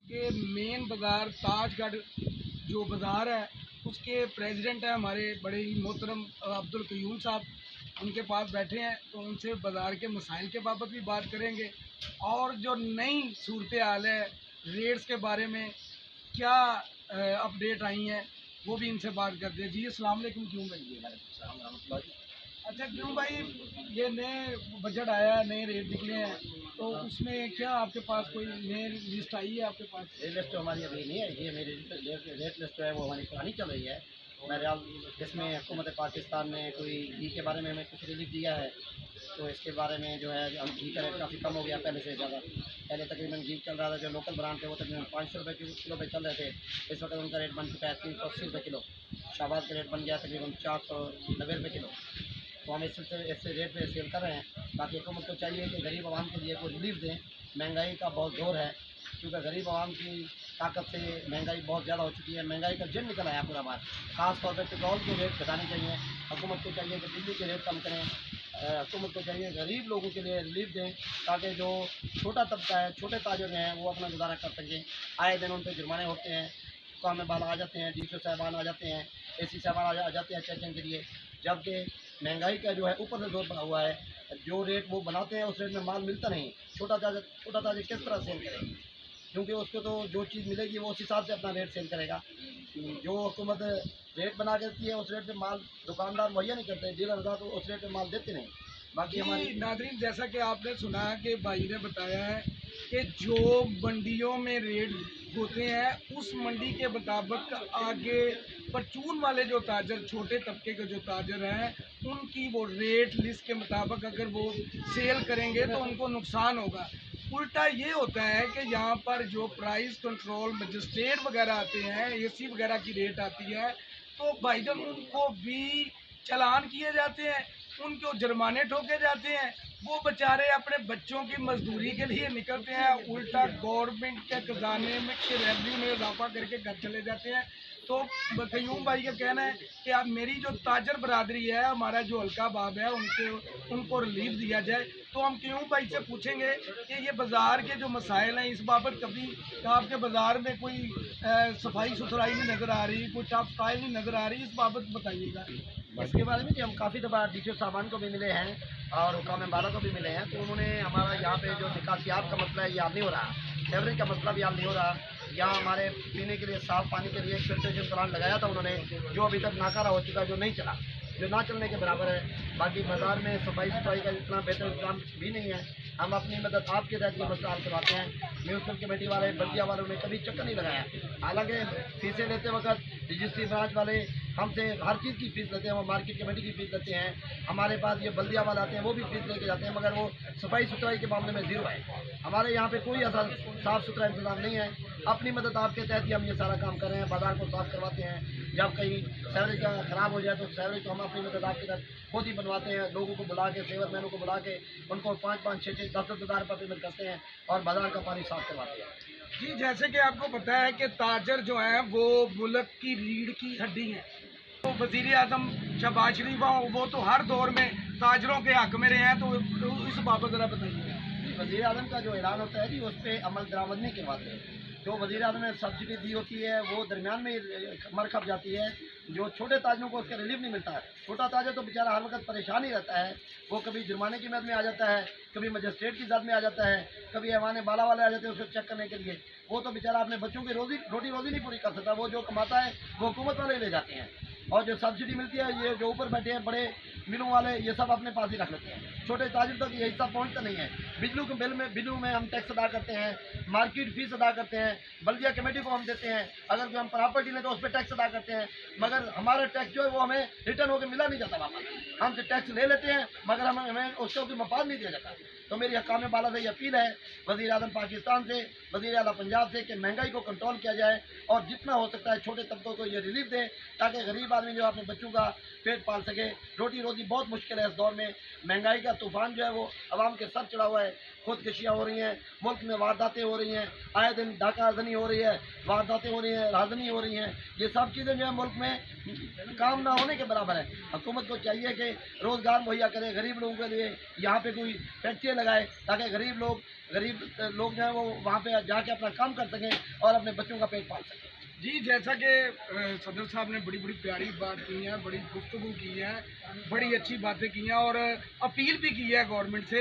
के मेन बाज़ार ताजगढ़ जो बाज़ार है उसके प्रेसिडेंट हैं हमारे बड़े ही मोहतरम अब्दुल कयूम साहब, उनके पास बैठे हैं तो उनसे बाज़ार के मसाइल के बाबत भी बात करेंगे और जो नई सूरत हाल है रेट्स के बारे में क्या अपडेट आई हैं वो भी इनसे बात करते हैं। जी अस्सलाम वालेकुम क्यूम भाई। अच्छा क्यों भाई, ये नए बजट आया है, नए रेट निकले हैं तो उसमें क्या आपके पास कोई नई लिस्ट आई है आपके पास? रेट लिस्ट तो हमारी अभी नहीं है, ये मेरी रेट लिस्ट है वो हमारी पुरानी चल रही है। बहरहाल इसमें हुकूमत पाकिस्तान ने कोई घी के बारे में हमें कुछ रिलीफ दिया है, तो इसके बारे में जो है हम घी का रेट काफ़ी कम हो गया पहले से ज़्यादा। पहले तकरीबन घी चल रहा था, जो लोकल ब्रांड थे वो तकरीबन 500 रुपये किलो पे चल रहे थे। इस वक्त उनका रेट बन चुका है 380 रुपये किलो। शाहबाद का रेट बन गया तकरीबन 490 रुपये किलो। तो हम इससे रेट पे सेल कर रहे हैं। बाकी हुकूमत को चाहिए कि गरीब आवाम के लिए कोई रिलीफ दें। महंगाई का बहुत जोर है, क्योंकि गरीब आवाम की ताकत से महंगाई बहुत ज़्यादा हो चुकी है। महंगाई का जिन निकल आया पूरा बार। ख़ास तौर पर पेट्रोल के रेट घटाने चाहिए। हुकूमत को चाहिए कि बिजली के रेट कम करें। हुकूमत को चाहिए गरीब लोगों के लिए रिलीफ दें, ताकि जो छोटा तबका है, छोटे ताजर हैं, वो अपना गुजारा कर सकें। आए दिन उन पर जुर्माने होते हैं, काम वाला आ जाते हैं, डीसी साहबान आ जाते हैं, एसी साहबान आ जाते हैं चेकिंग के लिए। जबकि महंगाई का जो है ऊपर से जोर पड़ा हुआ है, जो रेट वो बनाते हैं उस रेट में माल मिलता नहीं। छोटा ताजा किस तरह सेल करें, क्योंकि उसको तो जो चीज़ मिलेगी वो उस हिसाब से अपना रेट सेल करेगा। जो हुकूमत रेट बना के देती है उस रेट पे माल दुकानदार मुहैया नहीं करते, डीलर तो उस रेट पे माल देते नहीं। बाकी हमारी नादरीन, जैसा कि आपने सुना कि भाई ने बताया है कि जो मंडियों में रेट होते हैं उस मंडी के मुताबिक आगे परचून वाले जो ताजर, छोटे तबके के जो ताजर हैं, उनकी वो रेट लिस्ट के मुताबिक अगर वो सेल करेंगे तो उनको नुकसान होगा। उल्टा ये होता है कि यहाँ पर जो प्राइस कंट्रोल मजिस्ट्रेट वगैरह आते हैं, एसी वगैरह की रेट आती है, तो भाईजान उनको भी चालान किए जाते हैं, उनको जुर्माने ठोके जाते हैं। वो बेचारे अपने बच्चों की मजदूरी के लिए निकलते हैं, उल्टा गवर्नमेंट के खजाने में के रेवेन्यू में इजाफा करके घर चले जाते हैं। तो कयूम भाई का कहना है कि अब मेरी जो ताजर बरादरी है, हमारा जो हल्का बाब है, उनको रिलीफ दिया जाए। तो हम कयूम भाई से पूछेंगे कि ये बाज़ार के जो मसाइल हैं इस बाबत कभी आपके बाज़ार में कोई सफाई सुथराई नहीं नज़र आ रही, कोई टॉप स्टाइल नहीं नज़र आ रही, इस बाबत बताइएगा। इसके बारे में कि हम काफ़ी दफ़ा डीसी साहबान को भी मिले हैं और हुकाम बाला को भी मिले हैं, तो उन्होंने हमारा यहाँ पे जो निकासियात का मसला है ये हल नहीं हो रहा, सेवरेज का मसला भी हल नहीं हो रहा। यहाँ हमारे पीने के लिए साफ़ पानी के लिए एक फिल्ट्रेशन प्लांट लगाया था उन्होंने, जो अभी तक नाकारा हो चुका है, जो नहीं चला, जो ना चलने के बराबर है। बाकी बाज़ार में सफाई सुथराई का इतना बेहतर इंतजाम भी नहीं है। हम अपनी मदद आपके तहत ये मसला हल करवाते हैं। म्यूनसिपल कमेटी वाले, बल्दिया वालों ने कभी चक्कर नहीं लगाया। हालांकि फीसें लेते वक्त रजिस्ट्री ब्रांच वाले हमसे हर चीज़ की फ़ीस लेते हैं, वो मार्केट कमेटी की फ़ीस लेते हैं। हमारे पास ये बल्दिया वाले आते हैं, वो भी फ़ीस लेके जाते हैं, मगर वो सफाई सुथराई के मामले में ज़ीरो है। हमारे यहाँ पे कोई ऐसा साफ़ सुथरा इंतज़ाम नहीं है। अपनी मदद आपके तहत ही हम ये सारा काम कर रहे हैं, बाज़ार को साफ़ करवाते हैं। जब कहीं सैवरेज का ख़राब हो जाए तो सैवरेज को हम अपनी मदद आपके तहत खुद ही बनवाते हैं। लोगों को बुला के, सेवर मैनों को बुला के उनको 5-5, 6-6, 10-10 हज़ार रुपये पेमेंट करते हैं और बाज़ार का पानी साफ़ करवाते हैं। जी, जैसे कि आपको पता है कि ताजर जो हैं वो मुल्क की रीढ़ की हड्डी हैं। तो वज़ीर आज़म शहबाज शरीफ वो तो हर दौर में ताजरों के हक़ में रहे हैं, तो इस बाबत ज़रा बताइए। वज़ीर आज़म का जो ऐलान होता है जी, उस पर अमल दरामद नहीं करवाते। जो वज़ीर आज़म ने सब्सिडी दी होती है वो दरमियान में मर खप जाती है। जो छोटे ताजरों को उसका रिलीफ नहीं मिलता है। छोटा ताजर तो बेचारा हर वक्त परेशान ही रहता है। वो कभी जुर्माने की मद में आ जाता है, कभी मजिस्ट्रेट की जद में आ जाता है, कभी ऐवान बाला वाले आ जाते हैं उसको चेक करने के लिए। वो तो बेचारा अपने बच्चों की रोटी रोज़ी नहीं पूरी कर सकता। वो जो कमाता है वो हुकूमत वाले ले जाते हैं, और जो सब्सिडी मिलती है ये जो ऊपर बैठे हैं बड़े मिलों वाले, ये सब अपने पास ही रख लेते हैं। छोटे ताजिर तक ये हिस्सा पहुंचता नहीं है। बिजली में हम टैक्स अदा करते हैं, मार्केट फीस अदा करते हैं, बल्दिया कमेटी को हम देते हैं। अगर कोई हम प्रॉपर्टी लें तो उस पर टैक्स अदा करते हैं, मगर हमारा टैक्स जो है वो हमें रिटर्न होकर मिला नहीं जाता वापस। हम तो टैक्स ले लेते हैं मगर हमें उसका कोई मफाद नहीं दिया जाता। तो मेरी हकाम बाला से ये अपील है वज़ीर आज़म पाकिस्तान से, वज़ीर आला पंजाब से, कि महंगाई को कंट्रोल किया जाए और जितना हो सकता है छोटे तबकों को ये रिलीफ दें, ताकि गरीब आदमी जो अपने बच्चों का पेट पाल सके। रोटी रोजी बहुत मुश्किल है इस दौर में, महंगाई का तूफान जो है वो आवाम के सर चढ़ा हुआ है। खुदकशियाँ हो रही हैं, मुल्क में वारदातें हो रही हैं, आए दिन डाकाजनी हो रही है, वारदातें हो रही हैं, राजनी हो रही हैं। ये सब चीज़ें जो है मुल्क में काम ना होने के बराबर है। हुकूमत को चाहिए कि रोज़गार मुहैया करे गरीब लोगों के लिए, यहाँ पे कोई फैक्ट्रियाँ लगाए ताकि गरीब लोग जो है वो वहाँ पे जाके अपना काम कर सकें और अपने बच्चों का पेट पाल सकें। जी, जैसा कि सदर साहब ने बड़ी बड़ी प्यारी बात की है, बड़ी गुफ्तगू की है, बड़ी अच्छी बातें की हैं और अपील भी की है गवर्नमेंट से